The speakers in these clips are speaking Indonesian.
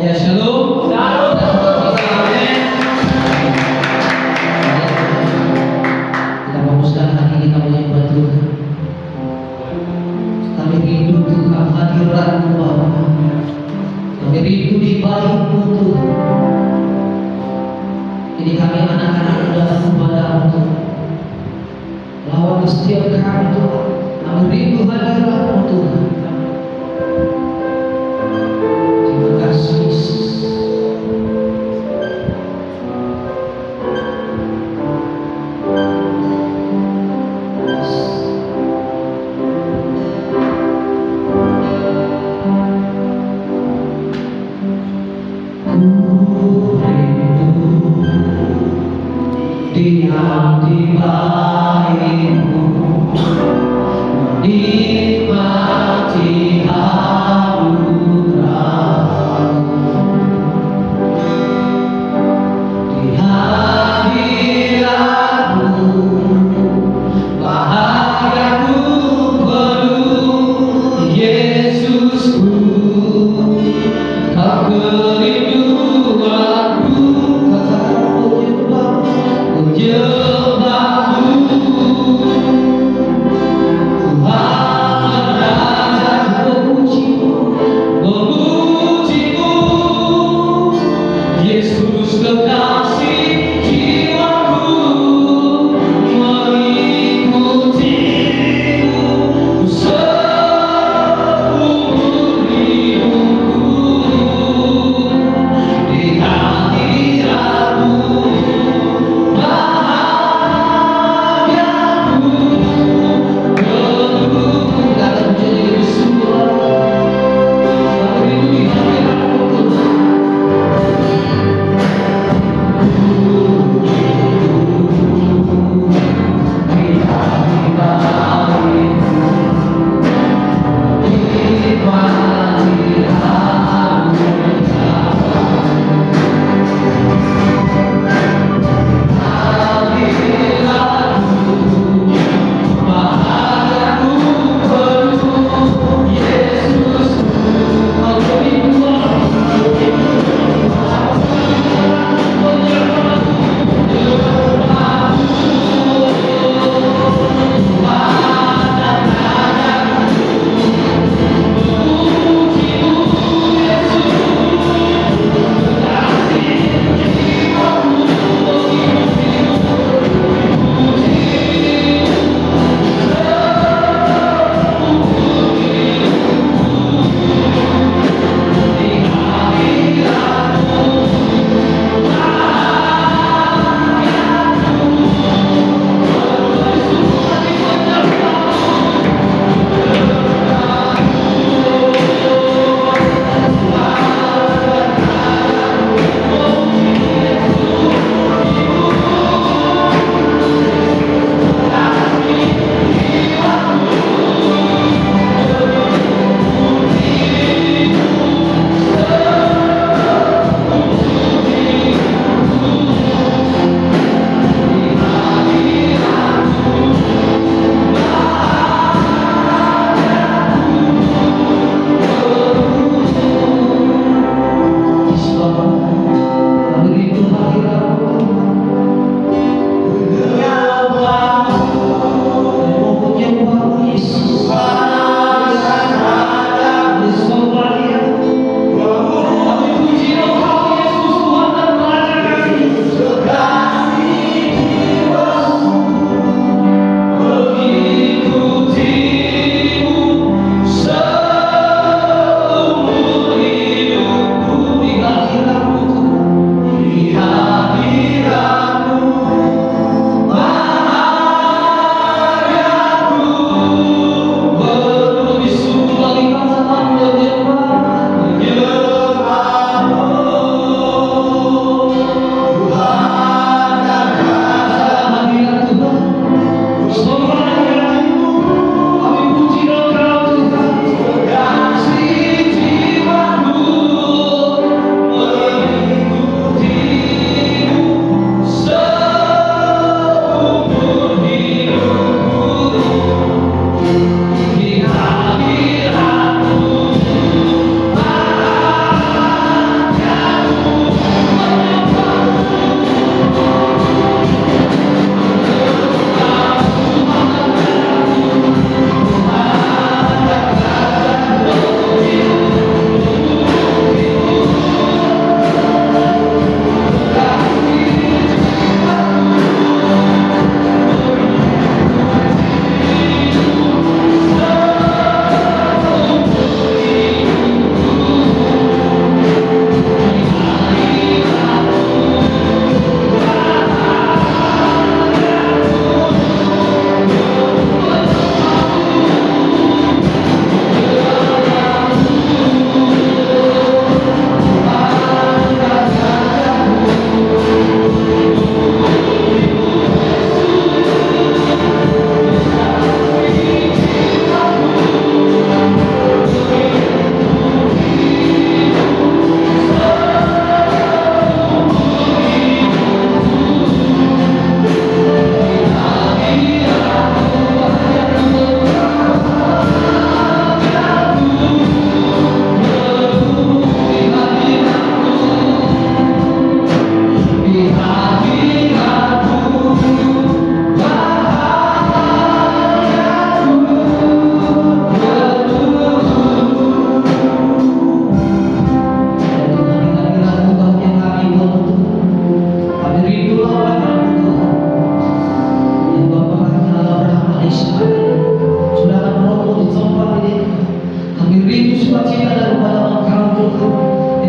Ya, shalom. Shalom. Amin. Kita fokuskan hati kita menyembah Tuhan. Kami rindu Tuhan hadirat-Mu Bapa. Kami rindu di bait-Mu Tuhan. Ini kami anak-anak datang kepada-Mu Tuhan. Lawan setiap kami Tuhan. Kami rindu hadirat-Mu Tuhan. Terima kasih Yesus. Diam di bait-Mu, menikmati anugerah-Mu. Di hadirat-Mu, bahagiaku penuh, Yesusku, Kau kerinduanku, katakan menyembah-Mu, Tuhan Raja, memuji-Mu, memuji-Mu, Yesus kekasih jiwaku, mengikuti-Mu seumur hidupku.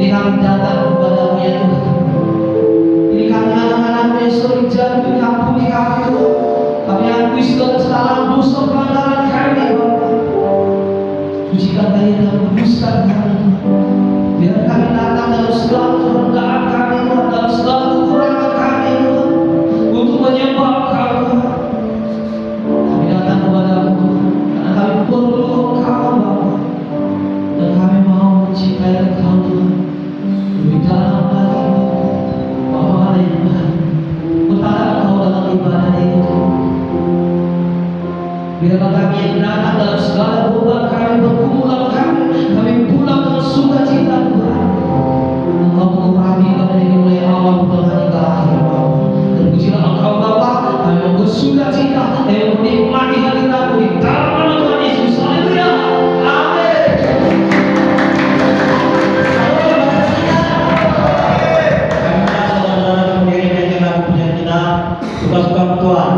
Ini kami datang kepada-Mu ya Tuhan. Ini kami anak-anak-Mu yang sering jatuh, ampuni kami Tuhan. Kami akui segala kesalahan, dosa, pelanggaran kami Bapa. Sucikan kami dan kuduskan kami. Biar kami datang dalam segala kerendahan kami Tuhan, dalam segala kekurangan kami Tuhan, untuk menyembah Kau Tuhan. Kami datang kepada-Mu Tuhan, karena kami perlu Engkau Bapa. Dan kami mau mencintai Engkau Tuhan lebih dalam lagi Bapa. Ada yang baik bertanda Engkau dalam ibadah ini Tuhan. Biarlah kami yang datang dalam segala beban kami, pergumulan kami pulang dengan sukacita Tuhan. Engkau mengurapi ibadah ini mulai awal Tuhan hingga akhir Bapa. Dan pujilah Engkau Bapa, kami mau bersukacita dan menikmati hadirat-Mu di dalam nama Tuhan Yesus. Haleluya. Amin. Suka-suka Tuhan.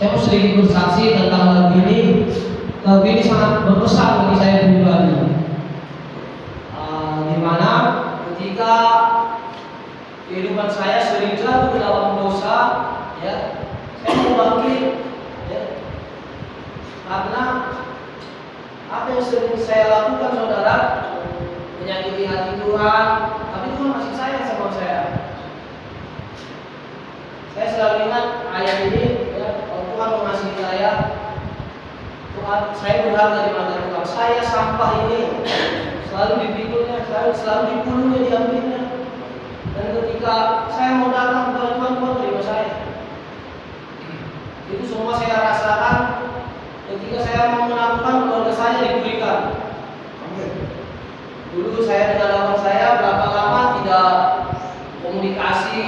Saya mau sedikit bersaksi tentang lagu ini. Lagu ini sangat berkesan bagi saya pribadi. Di mana ketika kehidupan saya sering jatuh ke dalam dosa, ya, saya mau bangkit, ya, karena apa yang sering saya lakukan, saudara, menyakiti hati Tuhan, tapi Tuhan masih sayang sama saya. Saya selalu ingat ayat ini, ya, kalau Tuhan mengasihi saya, Tuhan, saya berharga di mata Tuhan. Saya sampah ini selalu dipikulnya, selalu dipulunya, diambilnya. Dan ketika saya mau datang kepada Tuhan, Tuhan terima saya. Itu semua saya rasakan ketika saya mau melakukan keluarga saya dipulihkan. Dulu saya dengan abang saya berapa lama tidak komunikasi,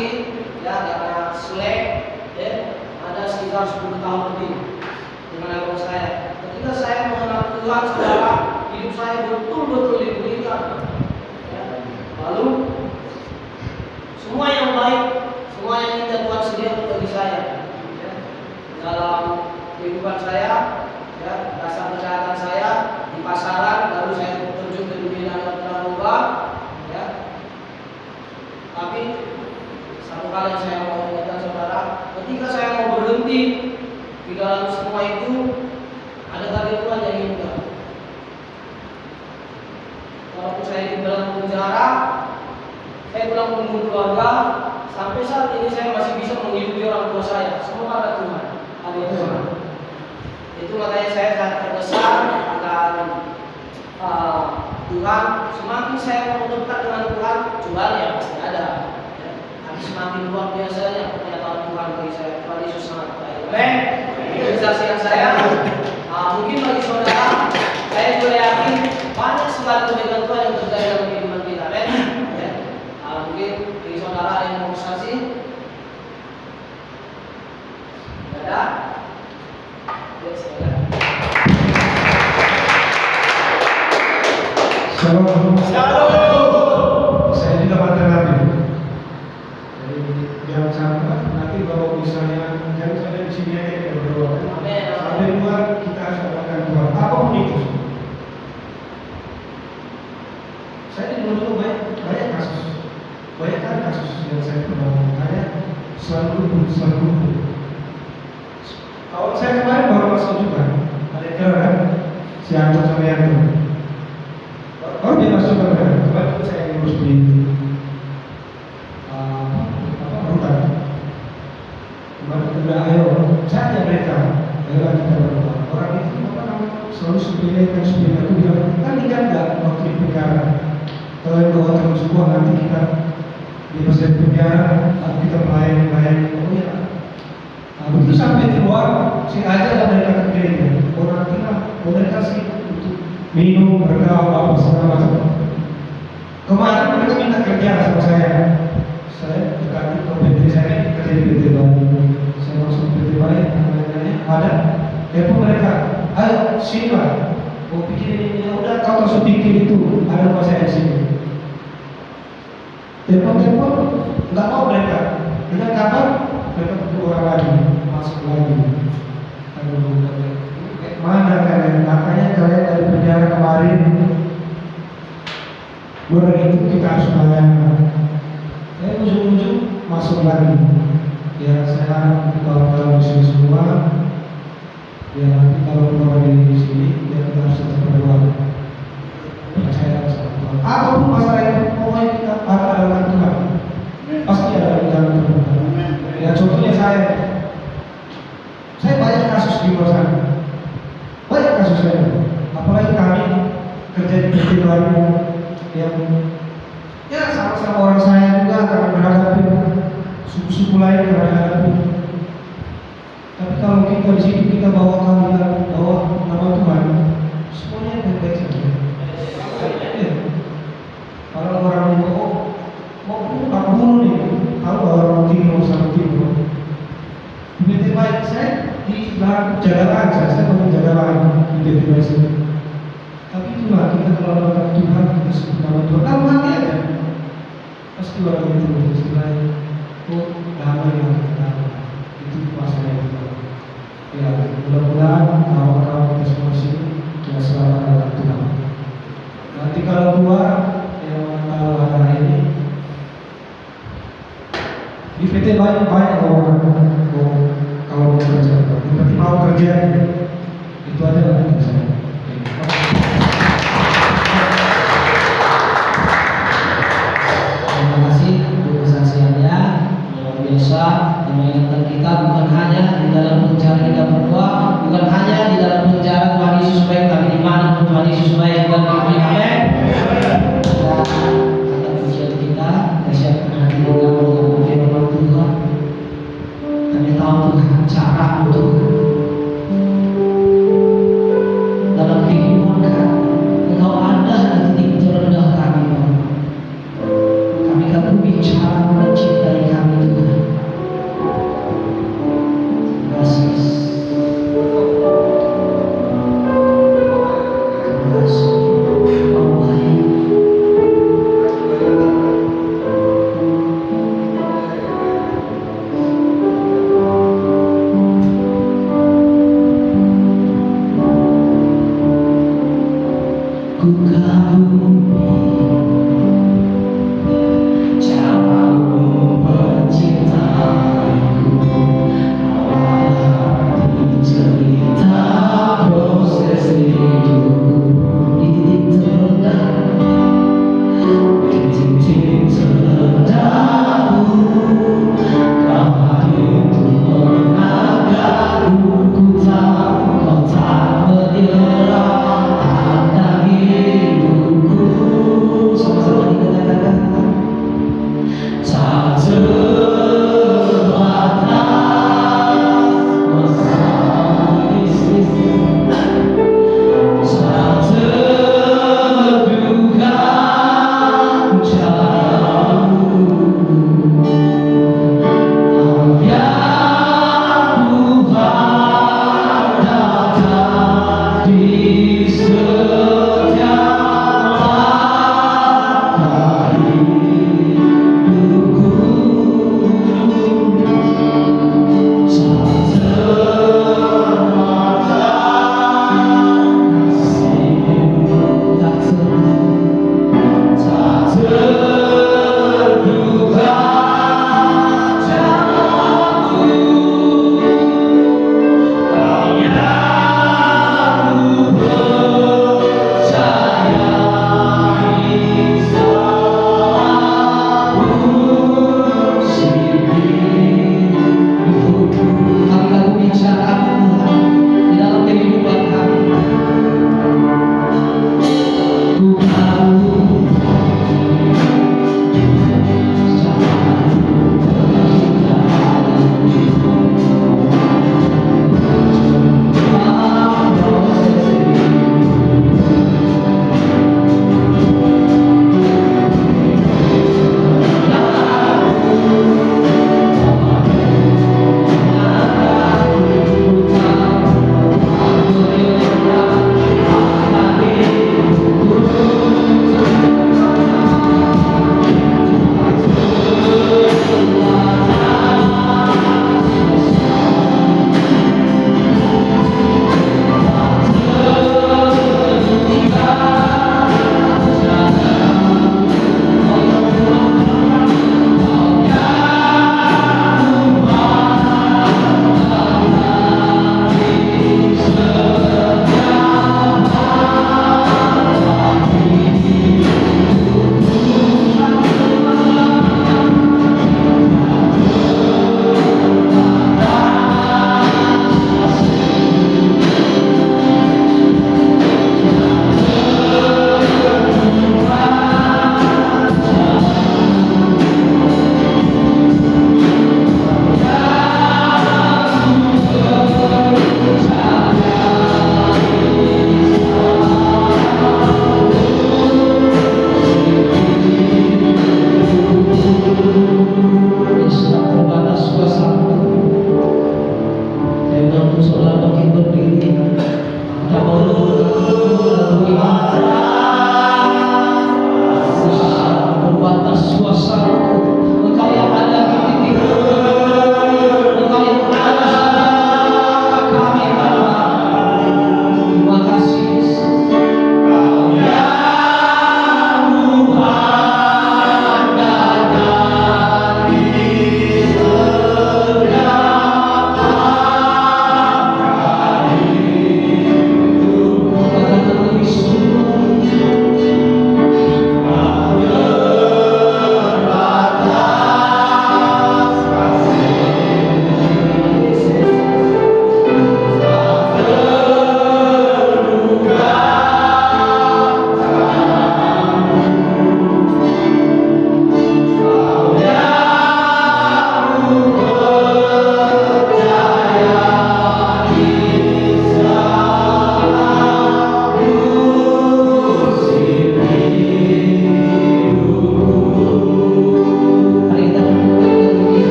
ya, karena selek, ya, ada sekitar 10 tahun lebih dengan abang saya. Ketika saya mengenal Tuhan, saudara, hidup saya betul-betul dipulihkan. Ya. Lalu semua yang baik, semua yang indah Tuhan sediakan bagi saya, ya, dalam kehidupan saya, ya, rasa kesehatan saya di pasaran, lalu saya terjun ke dunia narkoba, ya. Tapi satu hal yang saya mau ingatkan, saudara, ketika saya mau berhenti di dalam semua itu, ada target Tuhan yang indah. Walaupun saya di dalam penjara, saya pulang menunggu keluarga, sampai saat ini saya masih bisa menghidupi orang tua saya. Semua karena Tuhan, ada Tuhan. Itu makanya saya sangat terkesan akan Tuhan. Semakin saya mau dekat dengan Tuhan, Tuhan ya pasti ada. Ya. Tapi semakin luar biasanya pernyataan Tuhan bagi saya. Tuhan Yesus sangat baik. Amin. Itu kesaksian saya. Mungkin bagi saudara, saya juga yakin banyak sekali kebaikan Tuhan yang terjadi dalam kehidupan kita. Amin. Ya. Mungkin bagi saudara ada yang mau bersaksi. Ada? Ya, silakan. Shalom. Saya juga mantan nabi. Jadi jangan sampai nanti kalau misalnya jangan sampai di sini aja kita berdoa. Sampai luar kita harus dapatkan Tuhan. Apapun itu. Saya di dulu banyak kasus yang saya pernah kayak selalu. Awal saya kemarin baru masuk juga. Ada kan si Anto sama Yanto. Oh dia masuk ke dalam. Kemarin saya ngurus di rutan. Kemarin udah ayo saya ajak mereka. Ayo kita berdoa. Orang itu selalu sepelekan itu bilang kan ingat nggak waktu di penjara. Kalau yang doa terus semua nanti kita di masa penjara, nanti kita melayani. Oh ya. Begitu sampai di luar, saya ajak mereka ke gereja. Orang bilang boleh kasih untuk minum, berdoa, apa segala macam. Kemarin mereka minta kerja sama saya. Saya dekati ke PT saya, kerja di PT Bali. Saya masuk PT Bali, ada. Telepon mereka, ayo sini Pak. Mau bikin ini, ya udah kau langsung bikin itu. Ada rumah saya di sini. Telepon, nggak mau mereka. Dengan kabar mereka berdua orang lagi masuk lagi. Mana kalian? Makanya kalian dari penjara kemarin bulan itu kita harus bayar. Saya ujung-ujung masuk lagi. Ya saya harap kalau di sini semua, ya nanti kalau keluar dari sini, ya kita harus tetap berdoa. Percaya sama Tuhan. Apapun masalah itu, pokoknya kita akan adalah Tuhan. Pasti ada di dalam Tuhan. Ya contohnya saya banyak kasus di luar sana. Banyak kasus saya. Apalagi kami kerja di PT baru yang ya sama-sama orang saya juga karena menghadapi suku-suku lain karena menghadapi. Tapi kalau kita di situ kita bawa kehadiran, bawa nama Tuhan, semuanya baik-baik saja. Ya. Kalau orang mau bunuh nih, kalau orang timur sama timur, PT baik saya di belakang jaga saya mau jaga lahan di PT baik saya. Tapi itulah kita kalau melakukan Tuhan kita sebut nama Tuhan, kalau mati aja pasti orang itu istilahnya damai yang kita itu kuasa yang kita. tua yang tahu acara ini. Di PT banyak orang kalau mau kerja, seperti mau kerja itu aja lah dari saya. Terima kasih untuk kesaksiannya. Luar biasa mengingatkan kita bukan hanya di dalam penjara kita berdua, bukan hanya di dalam penjara Tuhan Yesus baik, tapi di mana pun Tuhan Yesus baik dan kami amin. Kata pujian kita siapkan hati kita mendengar firman Tuhan. Kami tahu Tuhan cara untuk dalam kehidupan kami. Engkau ada di titik terendah kami, Bapa. Kami akan berbicara mencintai kami Tuhan. Terima kasih. Terima kasih. Kau baik.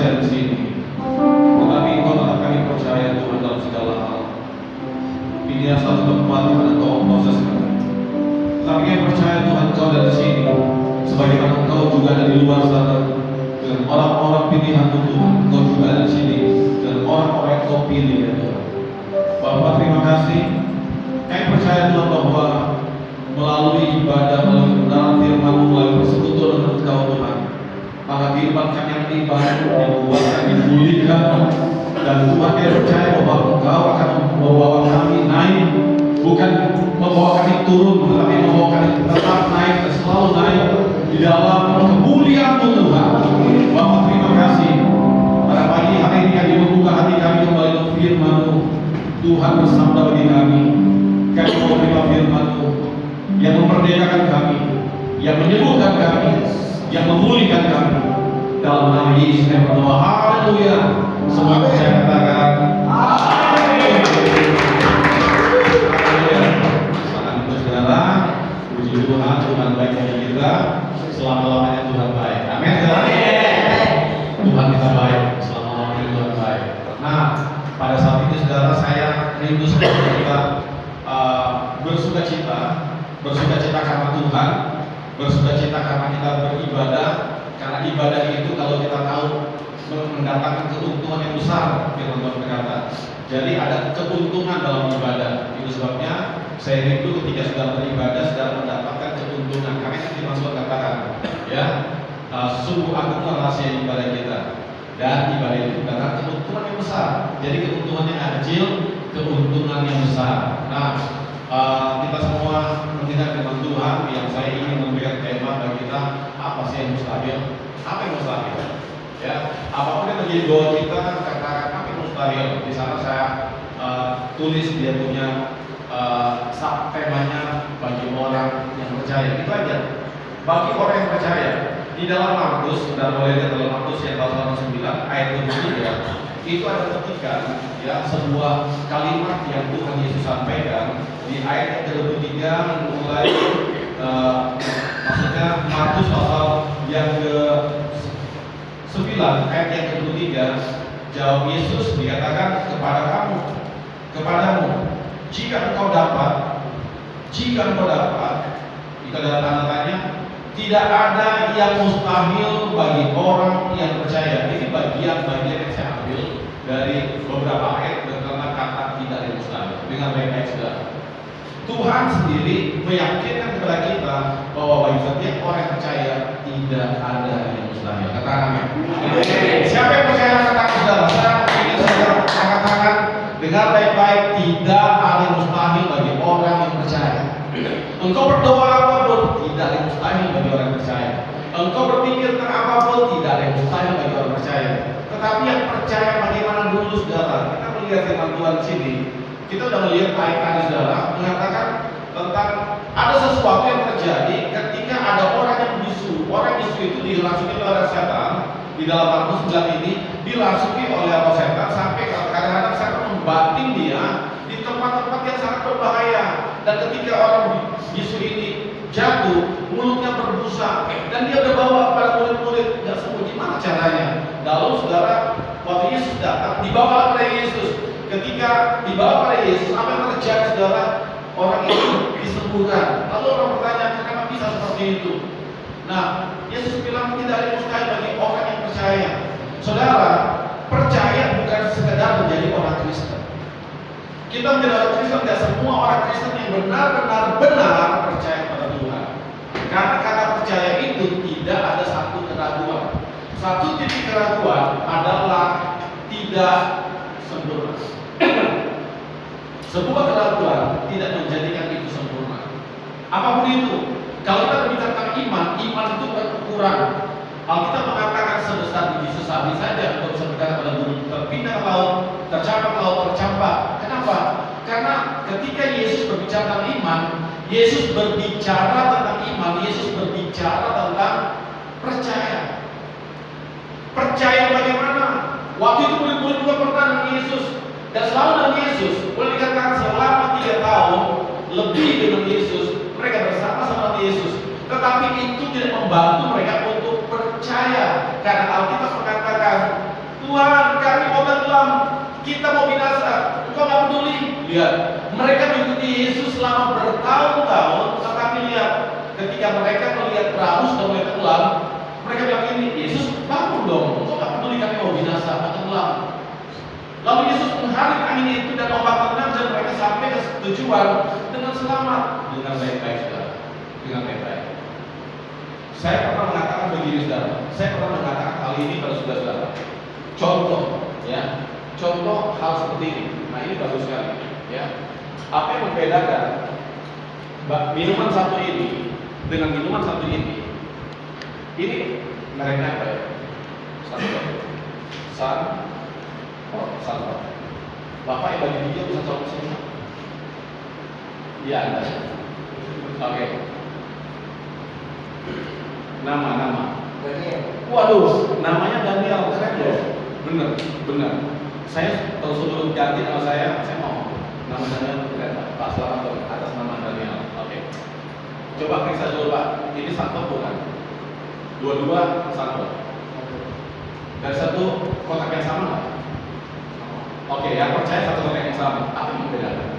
saya di sini, tetapi Engkau tetap kami percaya Tuhan dalam segala hal. Ini adalah satu tempat di mana Engkau proses kami. Tetapi kami percaya Tuhan Engkau ada di sini, sebagaimana Engkau juga ada di luar sana dengan orang-orang pilihan-Mu Tuhan. Engkau juga ada di sini dengan orang-orang yang Engkau pilih ya Tuhan. Bapak terima kasih. Kami percaya Tuhan bahwa melalui ibadah, melalui kebenaran firman-Mu, melalui persekutuan dengan Engkau Tuhan, maka kehidupan kami yang ibadah dibuat kami dipulihkan. Dan Tuhan kami percaya bahwa Engkau akan membawa kami naik, bukan membawa kami turun, tetapi membawa kami tetap naik dan selalu naik di dalam kemuliaan-Mu Tuhan. Bapak terima kasih. Pada pagi hari ini kami membuka hati kami kembali untuk firman-Mu. Tuhan bersabda bagi kami. Kami mau menerima firman-Mu yang memerdekakan kami, yang menyembuhkan kami, yang memulihkan kami. Dalam nama Yesus kami berdoa. Haleluya. Semua saya katakan amin. Haleluya. Salam untuk saudara. Puji Tuhan, Tuhan baik bagi kita. Selama-lamanya Tuhan baik. Amin. Tuhan kita baik. Selama-lamanya Tuhan baik. Nah, pada saat itu saudara, saya rindu supaya kita bersuka cita karena Tuhan, bersuka cita karena kita beribadah. Karena ibadah itu kalau kita tahu mendatangkan keuntungan yang besar, firman Tuhan berkata. Jadi ada keuntungan dalam ibadah. Itu sebabnya saya rindu ketika saudara beribadah, saudara mendapatkan keuntungan. Karena yang firman Tuhan katakan, ya, sungguh agung rahasia ibadah kita. Dan ibadah itu karena keuntungan yang besar. Jadi keuntungan yang kecil, keuntungan yang besar. Nah, kita semua mendengar firman Tuhan yang saya ingin memberikan tema bagi kita, apa sih yang mustahil? Apa yang mustahil? Ya, apapun yang terjadi doa kita, katakan apa yang mustahil. Di sana saya tulis dia punya temanya bagi orang yang percaya. Itu aja. Bagi orang yang percaya. Di dalam Markus, saudara boleh lihat dalam Markus yang pasal 9 ayat 23, itu ada ketika ya sebuah kalimat yang Tuhan Yesus sampaikan di ayat yang ke-23 mulai maksudnya Markus pasal yang ke-9 ayat yang ke-23, jawab Yesus dikatakan kepadamu, jika engkau dapat, itu adalah tanda tanya. Tidak ada yang mustahil bagi orang yang percaya. Ini bagian-bagian yang saya ambil dari beberapa ayat tentang kata tidak ada yang mustahil. Dengan baik-baik saudara. Tuhan sendiri meyakinkan kepada kita bahwa bagi setiap orang yang percaya tidak ada yang mustahil. Katakan amin. Siapa yang percaya kata saudara? Saya ingin saudara katakan dengan baik-baik, tidak ada yang mustahil bagi orang yang percaya. Engkau berdoa apapun, tidak ada yang mustahil bagi orang yang percaya. Engkau berpikir tentang apapun, tidak ada yang mustahil bagi orang percaya. Tetapi yang percaya bagaimana dulu saudara? Kita melihat firman Tuhan di sini. Kita sudah melihat ayat tadi saudara mengatakan tentang ada sesuatu yang terjadi ketika ada orang yang bisu. Orang bisu itu dirasuki oleh setan. Di dalam Markus 9 ini dirasuki oleh setan sampai kadang-kadang setan membanting dia di tempat-tempat yang sangat berbahaya. Dan ketika orang bisu ini jatuh, mulutnya berbusa, dan dia udah bawa kepada murid-murid, nggak sembuh. Gimana caranya? Lalu saudara, waktu Yesus datang, dibawa pada Yesus. Ketika dibawa pada Yesus, apa yang terjadi saudara? Orang itu disembuhkan. Lalu orang bertanya, kenapa bisa seperti itu? Nah, Yesus bilang tidak ada yang mustahil bagi orang yang percaya. Saudara, percaya bukan sekedar menjadi orang Kristen. Kita menjadi orang Kristen, tidak semua orang Kristen yang benar-benar percaya kepada Tuhan. Karena kata percaya itu tidak ada satu keraguan. Satu titik keraguan adalah tidak sempurna. Sebuah keraguan tidak menjadikan itu sempurna. Apapun itu, kalau kita berbicara tentang iman itu berkurang. Alkitab mengatakan sebesar biji sesawi saja untuk bisa berkata pada gunung terpindah ke laut, tercampak ke laut, tercampak. Kenapa? Karena ketika Yesus berbicara tentang iman, Yesus berbicara tentang iman, Yesus berbicara tentang percaya. Percaya bagaimana? Waktu itu murid-murid juga pernah dengan Yesus, dan selalu dengan Yesus. Boleh dikatakan selama 3 tahun lebih dengan Yesus, mereka bersama-sama dengan Yesus. Tetapi itu tidak membantu mereka untuk percaya, karena Alkitab mengatakan Tuhan, kami mau tenggelam, kita mau binasa, engkau gak peduli. Lihat, mereka mengikuti Yesus selama bertahun-tahun, tetapi lihat, ketika mereka melihat perahu sudah mulai tenggelam, mereka bilang ini, Yesus bangun dong, engkau gak peduli kami mau binasa, mau tenggelam. Lalu Yesus mengharik angin itu dan ombak tenang, dan mereka sampai ke tujuan dengan selamat, dengan baik-baik, saudara, dengan baik-baik. Saya pernah mengatakan begini, saudara. Saya pernah mengatakan hal ini pada saudara-saudara. Contoh, ya, contoh hal seperti ini. Nah, ini bagus sekali, ya. Apa yang membedakan minuman satu ini dengan minuman satu ini? Ini mereknya apa ya? Sun. Bapak yang bagi video bisa coba sini? Iya, Anda. Oke. Nama. Waduh, namanya Daniel, keren loh. Bener. Saya kalau suruh ganti nama saya mau nama Daniel keren. Pak Selamat atas nama Daniel. Oke. Coba periksa dulu Pak. Ini satu bukan? Dua-dua satu. Dari satu kotak yang sama nggak? Oke, yang percaya satu kotak yang sama. Apa yang membedakan?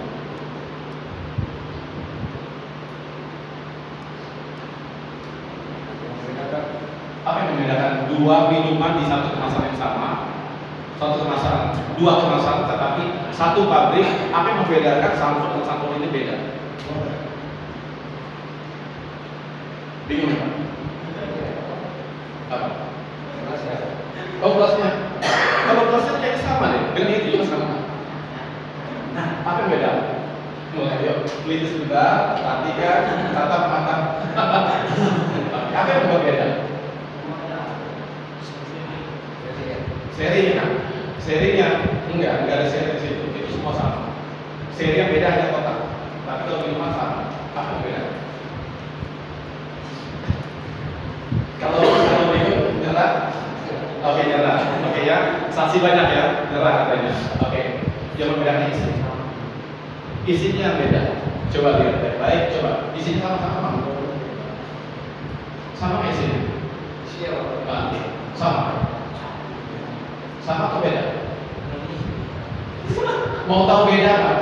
Apa yang membedakan dua minuman di satu kemasan yang sama? Dua kemasan, tetapi satu pabrik. Apa yang membedakan Sanfor dan Sanfor ini beda? Bingung Pak? Apa? Oh, gelasnya. Kalau gelasnya kayaknya sama deh. Dengan itu juga sama. Nah, apa yang beda? Mulai yuk, lihat sebentar, perhatikan, tatap mata. Apa yang berbeda? Serinya enggak ada seri di situ, itu semua sama. Seri yang beda hanya kotak, tapi kalau minuman sama. Apa yang beda? Kalau bingung, nyerah. Oke, nyerah. Oke ya, saksi banyak ya, nyerah katanya. Oke, yang membedakan isinya yang beda. Coba lihat, baik, coba. Isinya sama. Sama kayak sini. Sama atau beda? Mau tahu beda nggak?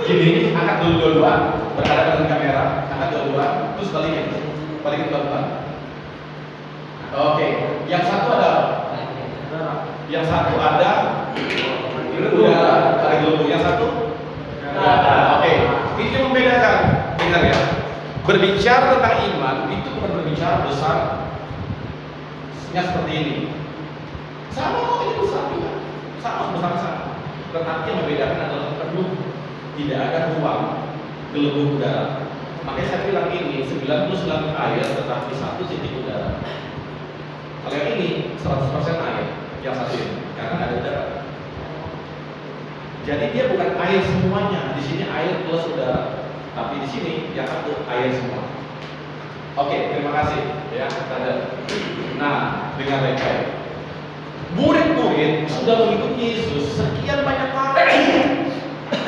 Gini, angkat dulu dua-dua, berhadapan dengan kamera, angkat dua-dua, terus balikin pelan-pelan. Oke, yang satu ada, yang satu ada udara, tarik dulu. Yang satu ada. Oke, ini yang membedakan. Dengar ya, berbicara tentang iman itu bukan berbicara besarnya seperti ini. Sama kok ini besar juga, sama besar-besar. Tetapi yang membedakan adalah penuh, tidak ada ruang gelembung udara. Makanya saya bilang ini 99 air tetapi 1 titik udara. Kalau yang ini 100% air, yang satu ini karena nggak ada udara. Jadi dia bukan air semuanya. Di sini air plus udara, tapi di sini yang satu air semua. Oke, terima kasih ya, Tanda. Nah, dengan baik-baik. Murid-murid sudah mengikuti Yesus sekian banyak tahun.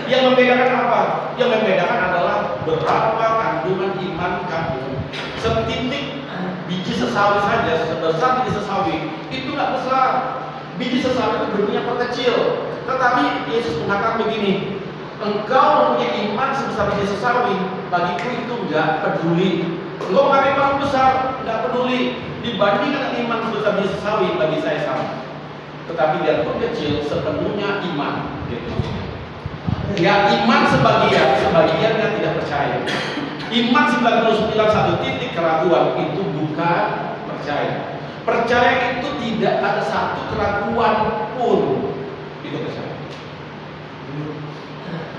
Yang membedakan apa? Yang membedakan adalah berapa kandungan iman kamu. Setitik biji sesawi saja, sebesar biji sesawi itu nggak besar. Biji sesawi itu bentuknya kecil. Tetapi Yesus mengatakan begini, engkau mempunyai iman sebesar biji sesawi, bagiku itu nggak peduli. Engkau mempunyai iman besar, nggak peduli. Dibandingkan iman sebesar biji sesawi, bagi saya sama. Tetapi biarpun kecil, sepenuhnya iman. Gitu. Ya, iman sebagian yang tidak percaya. Iman 99 satu titik keraguan itu bukan percaya. Percaya itu tidak ada satu keraguan pun. Itu percaya.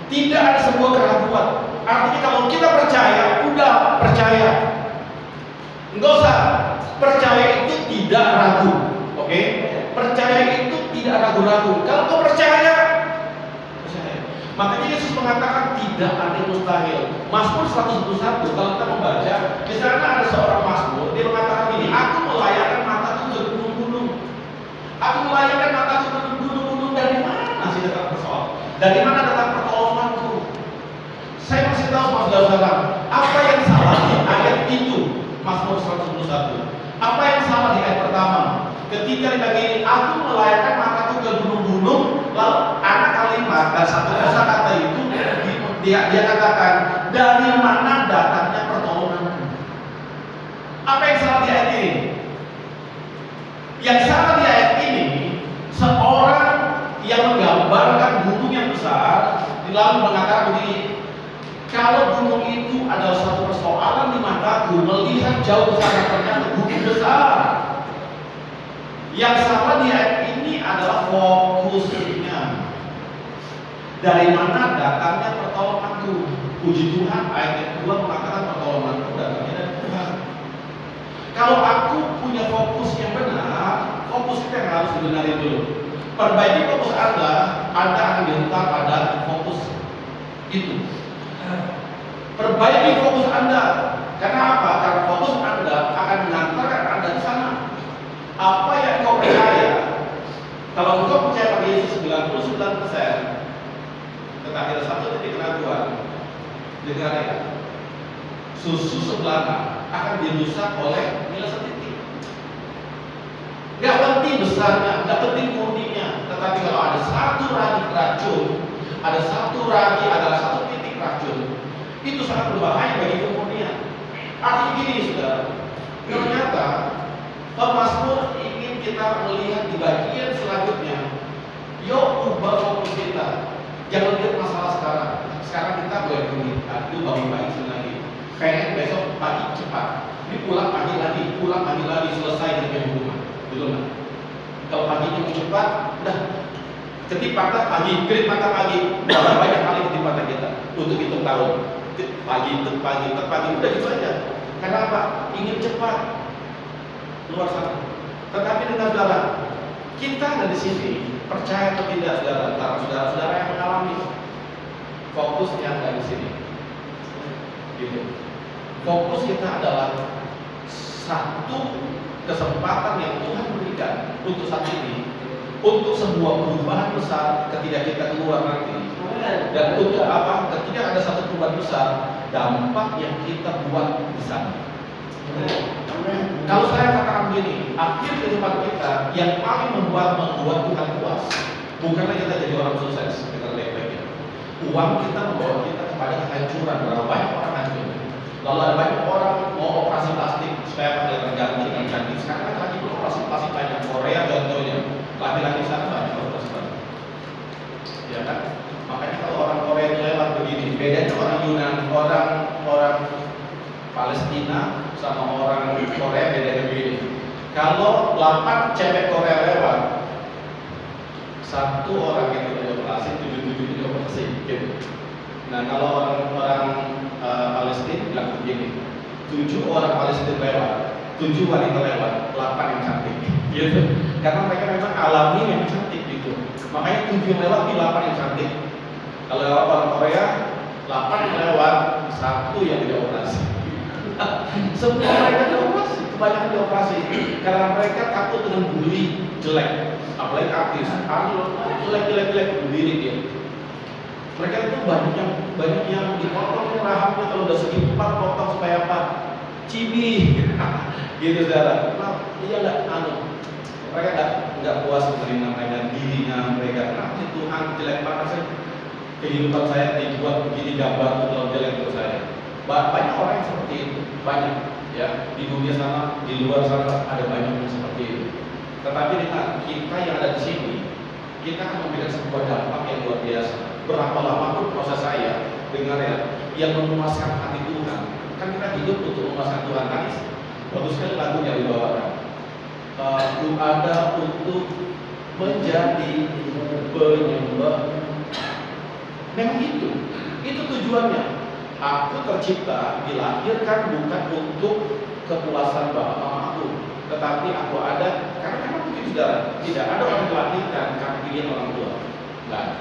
Tidak ada sebuah keraguan. Artinya kalau kita percaya, udah percaya. Enggak usah. Percaya itu tidak ragu. Oke? Percaya itu tidak ragu-ragu. Kalau kau percaya, percaya. Makanya Yesus mengatakan tidak ada yang mustahil. Mazmur 121 kalau kita membaca, di sana ada seorang mazmur, dia mengatakan ini, aku melayangkan mataku ke gunung-gunung. Aku melayangkan mataku ke gunung-gunung. Dari mana sih datang persoalan? Dari mana datang pertolonganku? Saya masih tahu saudara-saudara, apa yang salah di ayat itu, Mazmur 121. Apa yang salah di ayat pertama? Ketika dibilang ini, aku melayakkan mataku ke gunung-gunung, lalu anak kalimat dan satu kata itu dia katakan, dari mana datangnya pertolonganku? Apa yang salah di ayat ini? Yang salah di ayat ini, seorang yang menggambarkan gunung yang besar, lalu mengatakan begini, kalau gunung itu adalah satu persoalan di mataku, melihat jauh ke sana ternyata gunung besar. Yang salah di ayat ini adalah fokusnya. Dari mana datangnya pertolonganku? Puji Tuhan, ayat yang kedua mengatakan pertolonganku datangnya dari Tuhan. Kalau aku punya fokus yang benar, fokus kita yang harus dibenarin dulu. Perbaiki fokus Anda akan dihentak pada fokus itu. Perbaiki fokus Anda. Karena apa? Karena fokus Anda akan mengantarkan Anda ke sana. Apa yang kau percaya? Kalau engkau percaya pada Yesus 99%, tetapi ada satu titik keraguan. Dengar ya. Susu sebelah akan dirusak oleh nilai setitik. Gak penting besarnya, gak penting murninya, tetapi kalau ada satu ragi racun, ada satu ragi adalah satu titik racun, itu sangat berbahaya bagi kemurnian. Artinya gini, saudara, ternyata pemazmur ingin kita melihat di bagian selanjutnya. Yuk ubah fokus kita, jangan lihat masalah sekarang. Sekarang kita boleh beli, itu bagi-bagi lagi. Pengen besok pagi cepat, ini pulang pagi lagi, selesai dengan rumah. Betul nggak? Kalau paginya mau cepat, udah ketip patah pagi, ketip patah pagi, berapa banyak kali ketip patah kita untuk hitung tahun. Pagi, udah gitu aja. Karena apa? Ingin cepat luar sana. Tetapi dengan saudara, kita ada di sini, percaya atau tidak saudara yang mengalami fokusnya ada di sini. Gitu. Fokus kita adalah satu kesempatan yang Tuhan berikan untuk saat ini, untuk sebuah perubahan besar ketika kita keluar nanti. Dan untuk apa? Ketika ada satu perubahan besar, dampak yang kita buat di sana. Kalau saya katakan begini, akhir kehidupan kita yang paling membuat Tuhan puas, bukanlah kita jadi orang sukses, kita baik-baiknya. Uang kita membawa kita kepada kehancuran. Berapa banyak orang hancur? Lalu ada banyak orang mau operasi plastik supaya kelihatan ganteng dan cantik. Sekarang lagi operasi plastik banyak. Korea contohnya, laki-laki sana banyak operasi plastik. Ya kan? Makanya kalau orang Korea itu lewat begini, bedanya orang Yunani, orang Palestina sama orang Korea bedanya begini. Kalau 8 cewek Korea lewat, satu orang yang dioperasi, 7 dioperasi gitu. Nah kalau orang Palestina bilang begini, 7 orang Palestina lewat, 7 wanita lewat, 8 yang cantik gitu. Karena mereka memang alami yang cantik gitu. Makanya 7 yang lewat, 8 yang cantik. Kalau orang Korea, 8 yang lewat, 1 yang dioperasi. Semua mereka dioperasi, kebanyakan dioperasi. Karena mereka takut dengan bully jelek. Apalagi artis, jelek berdiri dia. Mereka itu banyak yang dipotong rahangnya, kalau udah segi 4 potong supaya apa? Cibi, gitu saudara. Nah, iya mereka nggak puas menerima mereka dirinya mereka. Kenapa sih Tuhan jelek banget sih? Kehidupan saya dibuat begini gambar kalau jelek untuk saya. Banyak orang yang seperti itu, banyak ya di dunia sana, di luar sana ada banyak yang seperti itu. Tetapi dengan kita yang ada di sini, kita akan memberikan sebuah dampak yang luar biasa. Berapa lama pun proses saya dengar ya, yang memuaskan hati Tuhan. Kan kita hidup untuk memuaskan Tuhan. Nangis bagus sekali lagunya dibawakan. Aku ada untuk menjadi penyembah. Memang itu tujuannya. Aku tercipta, dilahirkan bukan untuk kepuasan bapak mamaku, tetapi aku ada karena memang mungkin saudara tidak ada orang dilahirkan karena pilihan orang tua. Enggak ada.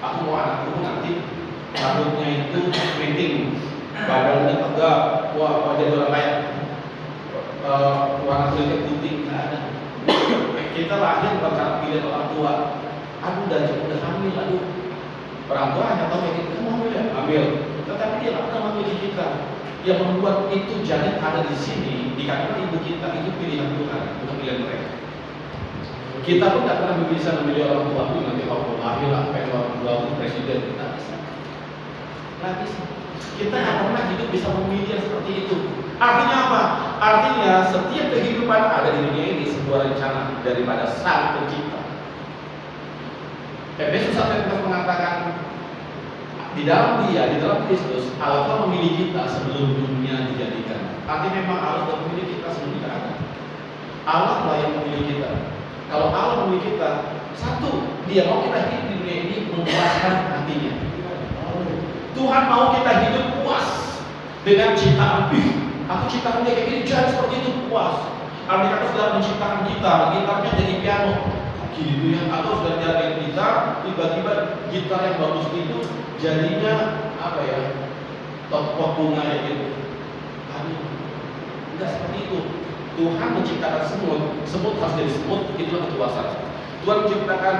Aku mau anakku nanti rambutnya itu keriting, badannya tegak, wah jadi orang kaya, warna kulitnya putih, nggak ada. Kita lahir bukan karena pilihan orang tua. Aduh udah hamil, aduh. Orang tua hanya tahu kayak gitu, kamu hamil ya? Hamil. Tetapi dia nggak pernah memilih kita. Yang membuat itu janin ada di sini, dikarenakan ibu kita itu pilihan Tuhan, bukan pilihan mereka. Kita pun tidak pernah bisa memilih orang tua pun nanti kalau lahir lah pengen orang tua pun presiden kita bisa. Nggak bisa. Kita nggak pernah hidup bisa memilih yang seperti itu. Artinya apa? Artinya setiap kehidupan ada di dunia ini sebuah rencana daripada Sang Pencipta. Efesus 1 mengatakan di dalam Dia, di dalam Kristus, Allah telah memilih kita sebelum dunia dijadikan. Artinya memang Allah telah memilih kita sebelum kita ada. Allah lah yang memilih kita. Kalau Allah memilih kita, satu, Dia mau kita hidup di dunia ini memuaskan hatinya. Tuhan mau kita hidup puas dengan ciptaan. Aku ciptakan dia kayak gini, jangan seperti itu, puas. Artinya kata sudah menciptakan gitarnya jadi piano. Gitu ya, atau sudah jadi gitar, tiba-tiba gitar yang bagus itu jadinya apa ya? Pot bunga ya gitu. Enggak seperti itu. Tuhan menciptakan semut harus jadi semut, itulah kekuasaan. Tuhan menciptakan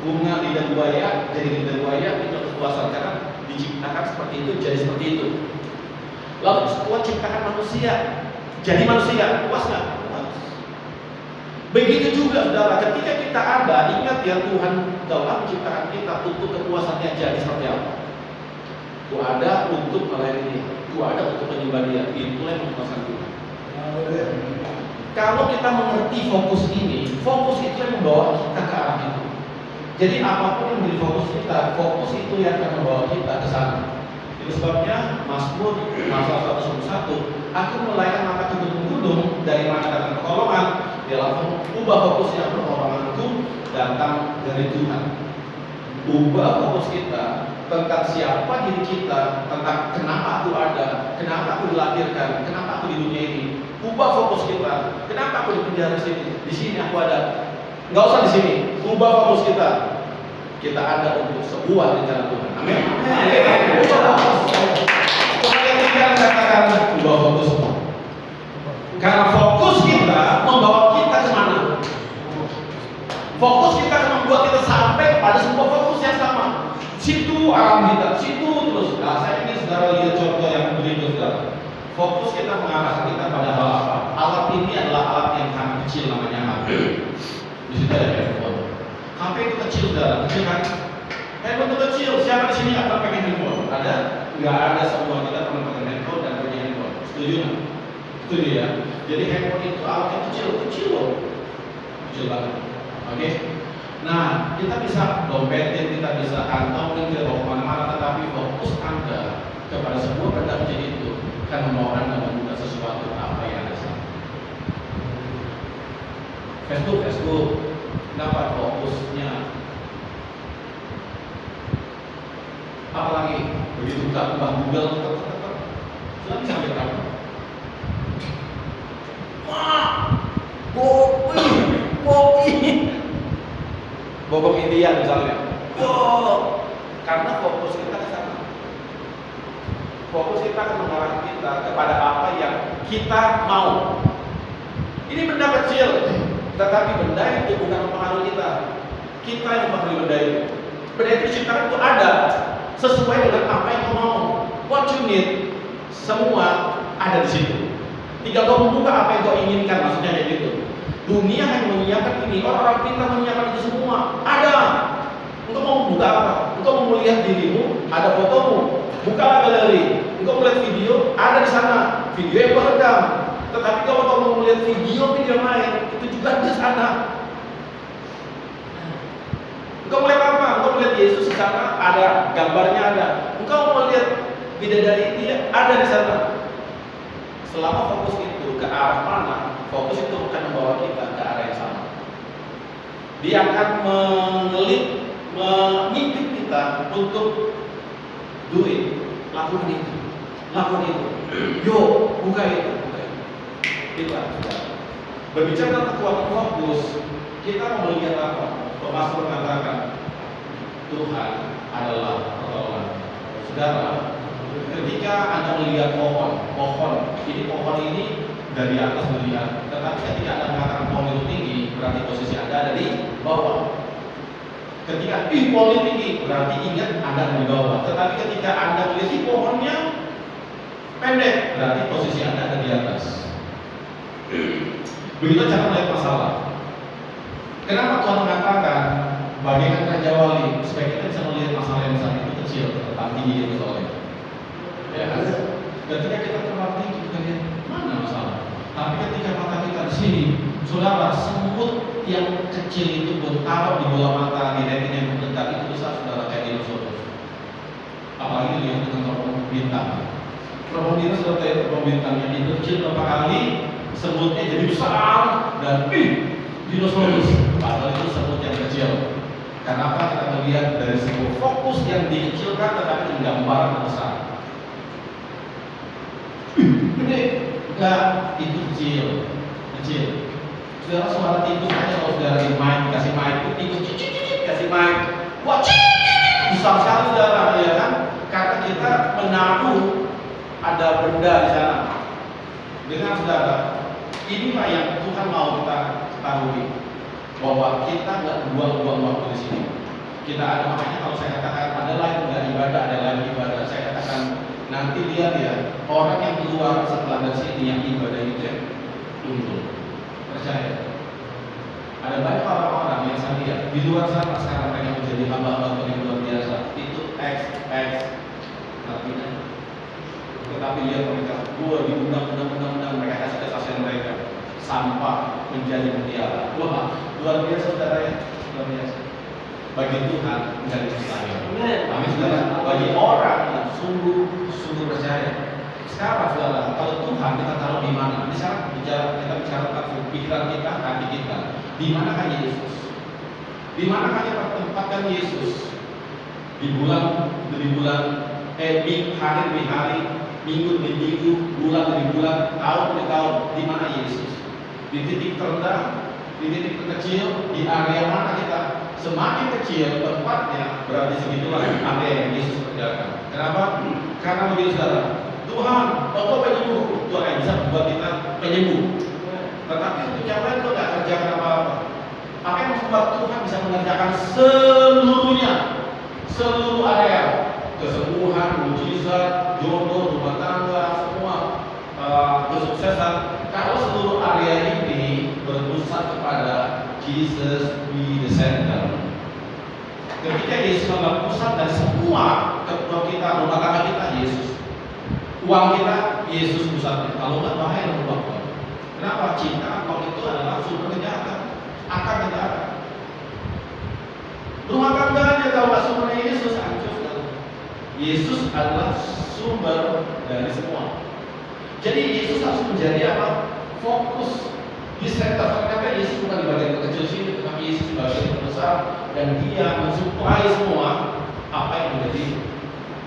bunga lidah buaya, jadi lidah buaya, itulah kekuasaan karena diciptakan seperti itu, jadi seperti itu. Lalu Tuhan ciptakan manusia, jadi manusia, puas nggak? Puas. Begitu juga saudara, ketika kita ada, ingat ya Tuhan telah menciptakan kita untuk kepuasannya jadi seperti apa? Ku ada untuk melayani, ku ada untuk menyembah Dia, itulah yang memuaskan Tuhan. Kalau kita mengerti fokus ini, fokus itu yang membawa kita ke arah itu. Jadi apapun yang menjadi fokus kita, fokus itu yang akan membawa kita ke sana. Itu sebabnya Mazmur pasal 111, aku melayang mata ke gunung-gunung, dari mana datang pertolongan? Dia langsung ubah fokusnya, pertolonganku datang dari Tuhan. Ubah fokus kita tentang siapa diri kita, tentang kenapa aku ada, kenapa aku dilahirkan, kenapa aku di dunia ini. Ubah fokus kita. Kenapa aku di penjara sini? Di sini aku ada. Nggak usah di sini. Ubah fokus kita. Kita ada untuk sebuah rencana Tuhan. Amin. Ubah fokus. Kemudian kita katakan ubah fokus. Karena fokus kita membawa kita kemana? Fokus kita akan membuat kita sampai pada sebuah fokus yang sama. Situ arah kita, situ terus. Nah, saya ingin saudara lihat contoh yang berikut saudara. Fokus kita mengarahkan kita pada hal apa? Alat ini adalah alat yang sangat kecil, namanya HP. Di situ ada handphone. HP itu kecil, saudara, kecil kan? Handphone itu kecil. Siapa di sini akan pakai handphone? Ada? Nggak ada, semua kita pernah pakai handphone dan punya handphone. Setuju nggak? Setuju ya. Jadi handphone itu alat yang kecil loh, kecil banget. Oke? Nah, kita bisa dompetin, kita bisa kantongin, kita bawa kemana-mana, tetapi fokus Anda kepada sebuah benda kecil itu akan membawa Anda membuka sesuatu apa yang ada sana. Facebook, kenapa fokusnya? Apalagi begitu buka Google, sudah sampai kamu. Wah, bokong India misalnya. Karena fokus kita ke sana. Fokus kita akan mengarahkan kita kepada apa yang kita mau. Ini benda kecil, tetapi benda itu bukan mempengaruhi kita. Kita yang mempengaruhi benda itu. Benda itu diciptakan itu ada sesuai dengan apa yang kau mau. What you need, semua ada di situ. Tinggal kau membuka apa yang kau inginkan, maksudnya kayak gitu. Dunia hanya menyiapkan ini, orang-orang pintar menyiapkan itu semua. Ada. Engkau mau buka apa? Engkau mau melihat dirimu, ada fotomu. Bukalah galeri. Engkau melihat video, ada di sana. Video yang beredam. Tetapi kalau kau mau melihat video lain, itu juga di sana. Engkau melihat apa? Engkau melihat Yesus di sana, ada gambarnya ada. Engkau mau lihat bidadari ini, ada di sana. Selama fokus itu ke arah mana, fokus itu akan membawa kita ke arah yang sama. Dia akan mengintip kita untuk duit, lakukan itu. Yo, buka itu. Itulah. Berbicara tentang kekuatan fokus, kita mau melihat apa? Mazmur mengatakan Tuhan adalah pertolongan. Saudara, ketika Anda melihat pohon ini dari atas melihat, tetapi ketika Anda mengatakan pohon itu tinggi, berarti posisi Anda ada di bawah. Ketika pohon itu tinggi, berarti ingat Anda ada di bawah. Tetapi ketika Anda melihat pohonnya pendek, berarti posisi Anda ada di atas. Begitu cara melihat masalah. Kenapa Tuhan mengatakan bagaikan Raja Wali supaya kita bisa melihat masalah yang besar itu kecil, tetapi dia itu soalnya. Ya kan? Ketika kita terbang tinggi kita lihat mana masalah. Tapi ketika mata kita di sini, saudara, semut yang kecil itu pun taruh di bola mata di retina yang mendekat itu besar, saudara, kayak dinosaurus. Apalagi lihat dengan teropong bintang. Teropong bintang sudah tahu teropong bintang yang itu kecil berapa kali, semutnya jadi besar dan dinosaurus. Padahal itu semut yang kecil. Kenapa kita melihat dari sebuah fokus yang dikecilkan tetapi gambaran besar? Gede, enggak, itu kecil. Saudara, suara tikus aja kalau saudara kasih mic itu tikus cicit kasih mic, wah besar sekali saudara, ya kan? Karena kita menaruh ada benda di sana. Dengan saudara, inilah yang Tuhan mau kita ketahui, bahwa kita nggak buang-buang waktu di sini. Kita ada, makanya kalau saya katakan ada lain nggak ibadah, ada lain ibadah. Saya katakan nanti lihat ya, orang yang keluar setelah dari sini yang ibadah itu ya, untung. Percaya. Ada banyak orang-orang yang saya lihat di luar sana sekarang mereka menjadi hamba-hamba yang luar biasa. Itu X, artinya. Tetapi lihat mereka, di undang-undang mereka kasih kesaksian mereka. Sampah menjadi mutiara. Wah, luar biasa saudara ya, luar biasa. Bagi Tuhan menjadi mustahil. Amin saudara. Bagi orang yang sungguh percaya. Sekarang saudara, kalau Tuhan kita taruh di mana? Di sana kita bicara tentang pikiran kita, hati kita. Di manakah Yesus? Di manakah kita tempatkan Yesus? Di bulan demi bulan, hari demi hari, minggu demi minggu, bulan demi bulan, tahun demi tahun. Di mana Yesus? Di titik terendah, di titik terkecil, di area mana kita? Semakin kecil tempatnya, berarti segitulah area yang Yesus kerjakan. Kenapa? Karena begitu saudara, Tuhan, Engkau penyembuh. Tuhan yang bisa membuat kita penyembuh. Tetapi untuk nyampe itu nggak kerjakan apa-apa. Apa yang membuat Tuhan bisa mengerjakan seluruhnya, seluruh area, kesembuhan, mujizat, jodoh, rumah tangga, semua kesuksesan. Kalau seluruh area ini berpusat kepada Jesus be the center. Ketika Yesus adalah pusat dari semua kebutuhan kita, rumah tangga kita, Yesus. Uang kita, Yesus pusatnya. Kalau nggak bahaya dalam uang. Kenapa? Cinta uang itu adalah sumber kejahatan, akar kejahatan. Rumah tangganya kalau nggak sumbernya Yesus, hancur. Yesus adalah sumber dari semua. Jadi Yesus harus menjadi apa? Fokus di center. Ternyata Yesus bukan di bagian terkecil sini, tetapi Yesus di bagian terbesar dan Dia mensuplai semua apa yang menjadi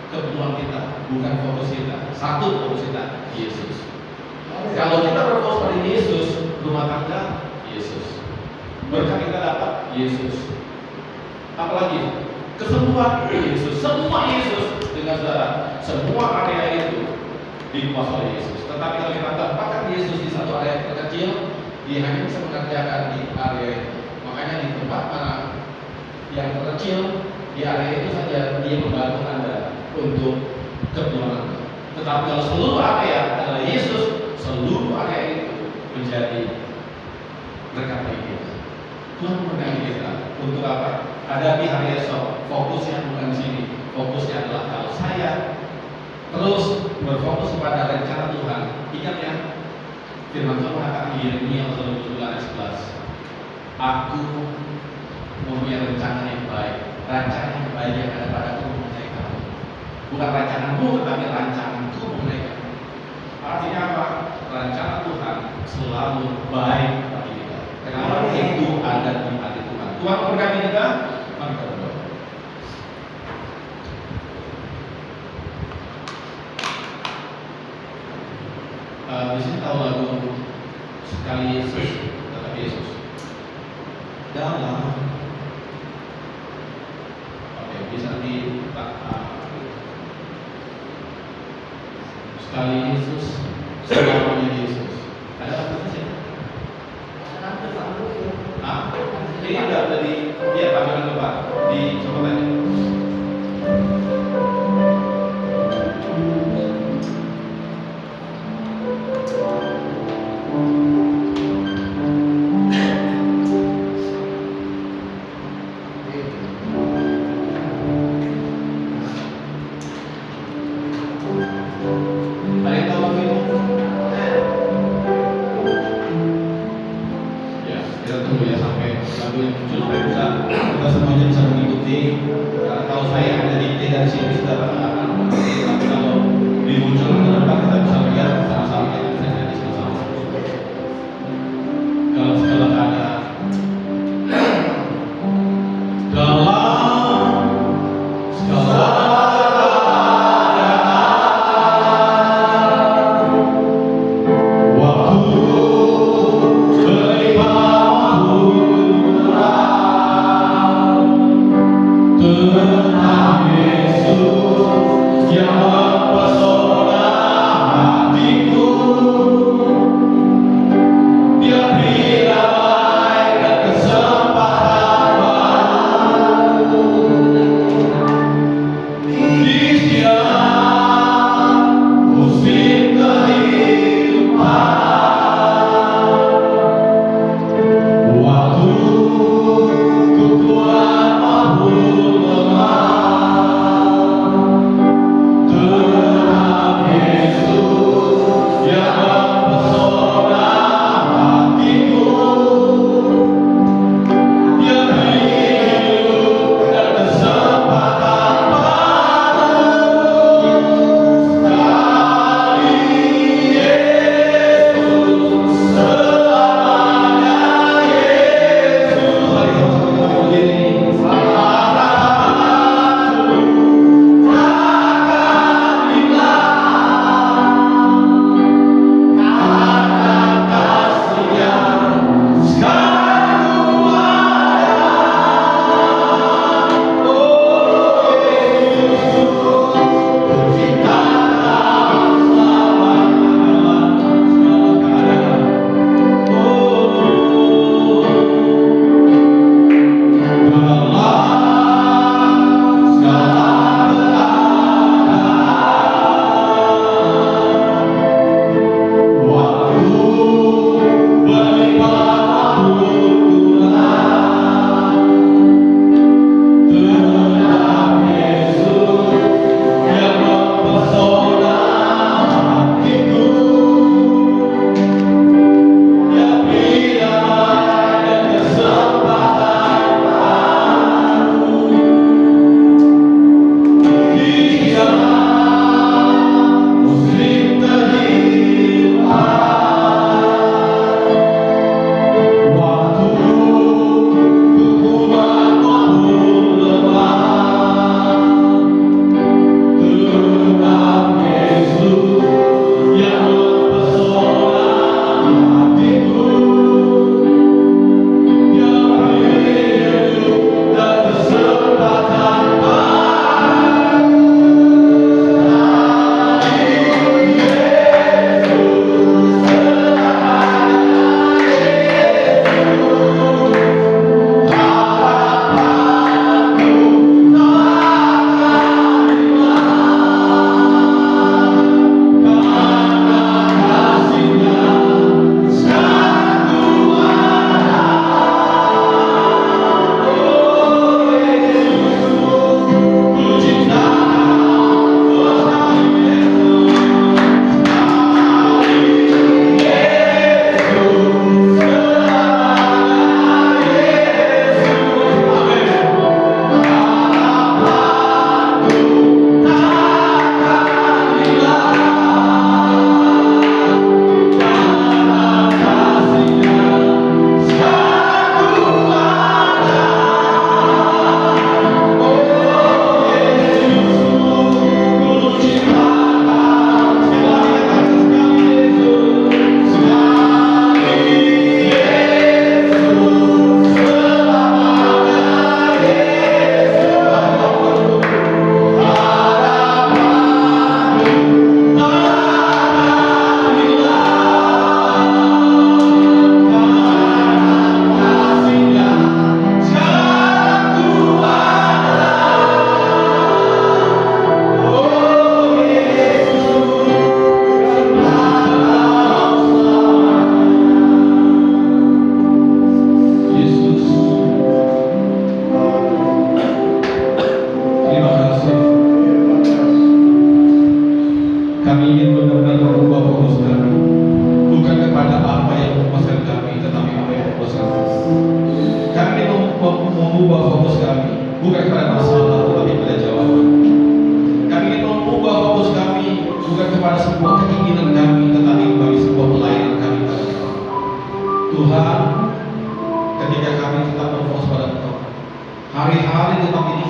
kebutuhan kita, bukan fokus kita. Satu fokus kita, Yesus. Kalau kita berfokus pada Yesus, rumah tangga Yesus, berkat kita dapat Yesus. Apalagi kesembuhan Yesus, semua Yesus dengan saudara, semua area itu dikuasai oleh Yesus. Tetapi kalau kita tempatkan Yesus di satu area terkecil, Dia hanya bisa mengerjakan di area itu. Makanya di tempat mana yang terkecil, di area itu saja Dia membantu Anda untuk kebenaran. Tetapi kalau seluruh area adalah Yesus, seluruh area itu menjadi berkat bagi kita. Tuhan memberkati kita untuk apa? Hadapi hari esok. Fokusnya bukan di sini. Fokusnya adalah kalau saya terus berfokus kepada rencana Tuhan. Ingat ya, firman Tuhan mengatakan di Yeremia 29 ayat 11, Aku mempunyai rencana yang baik, rancangan yang baik yang ada padaku mengenai kamu. Bukan rancanganmu, tetapi rancanganku mengenai kamu. Artinya apa? Rencana Tuhan selalu baik bagi kita. Kenapa? Itu ada di hati Tuhan. Tuhan memberkati kita. Mari kita berdoa. Di sini tahu lagu sekali Yesus, tetap Yesus. Dalam. Oke, bisa di sekali Yesus, selamanya Yesus. Ada apa sih? Ini ada di tampilan depan di coba tanya.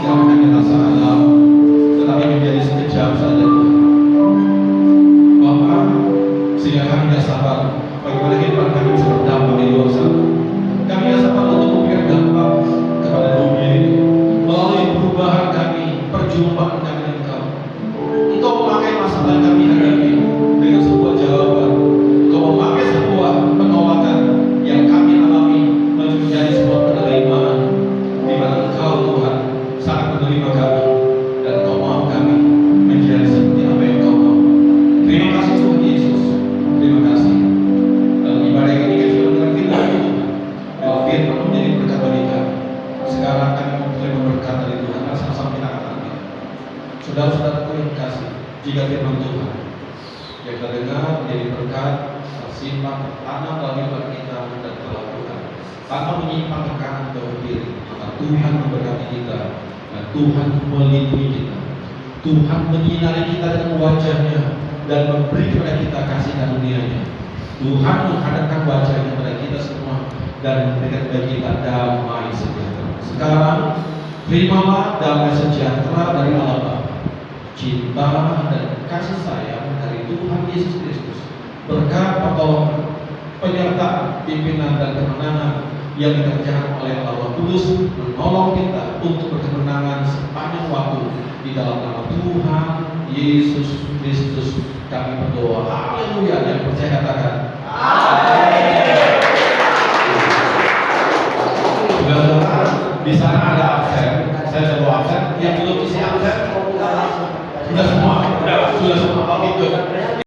tidak hanya rasa alam, tetapi menjadi sekejap saja. Bapak, sehingga kami tidak sabar bagaimana kehidupan kami bisa berdampak di luar sana. Kami tidak sabar untuk memberikan dampak kepada dunia ini melalui perubahan kami, perjumpaan kami dengan Engkau. Engkau memakai masalah yang kami hadapi dengan sebuah jawaban. Engkau memakai sebuah penolakan yang kami alami menjadi sebuah penerimaan, di mana Engkau Tuhan sangat menerima kami dan Engkau mau kami menjadi seperti apa yang Engkau mau. Terima kasih Tuhan Yesus. Terima kasih. Dalam ibadah ini kami sudah mendengar firman Tuhan. Kalau firman menjadi berkat bagi kami, sekarang kami menerima berkat dari Tuhan. Mari sama-sama kita katakan. Saudara-saudaraku yang kasih, jika firman Tuhan yang kita dengar menjadi berkat, tersimpan, tertanam dalam hidup kita dan terlakukan tanpa menyimpang ke kanan atau ke kiri, maka Tuhan memberkati kita dan Tuhan melindungi kita. Tuhan menyinari kita dengan wajahnya dan memberi kepada kita kasih karunia-Nya. Tuhan menghadapkan wajahnya kepada kita semua dan memberikan kepada kita damai sejahtera. Sekarang terimalah damai sejahtera dari Allah Bapa, cinta dan kasih sayang dari Tuhan Yesus Kristus, berkat pertolongan, penyertaan, pimpinan dan kemenangan yang dikerjakan oleh Allah Kudus menolong kita untuk berkemenangan sepanjang waktu di dalam nama Tuhan Yesus Kristus kami berdoa. Haleluya. Yang percaya katakan amin. Saudara, di sana ada absen, saya bawa absen. Yang belum isi absen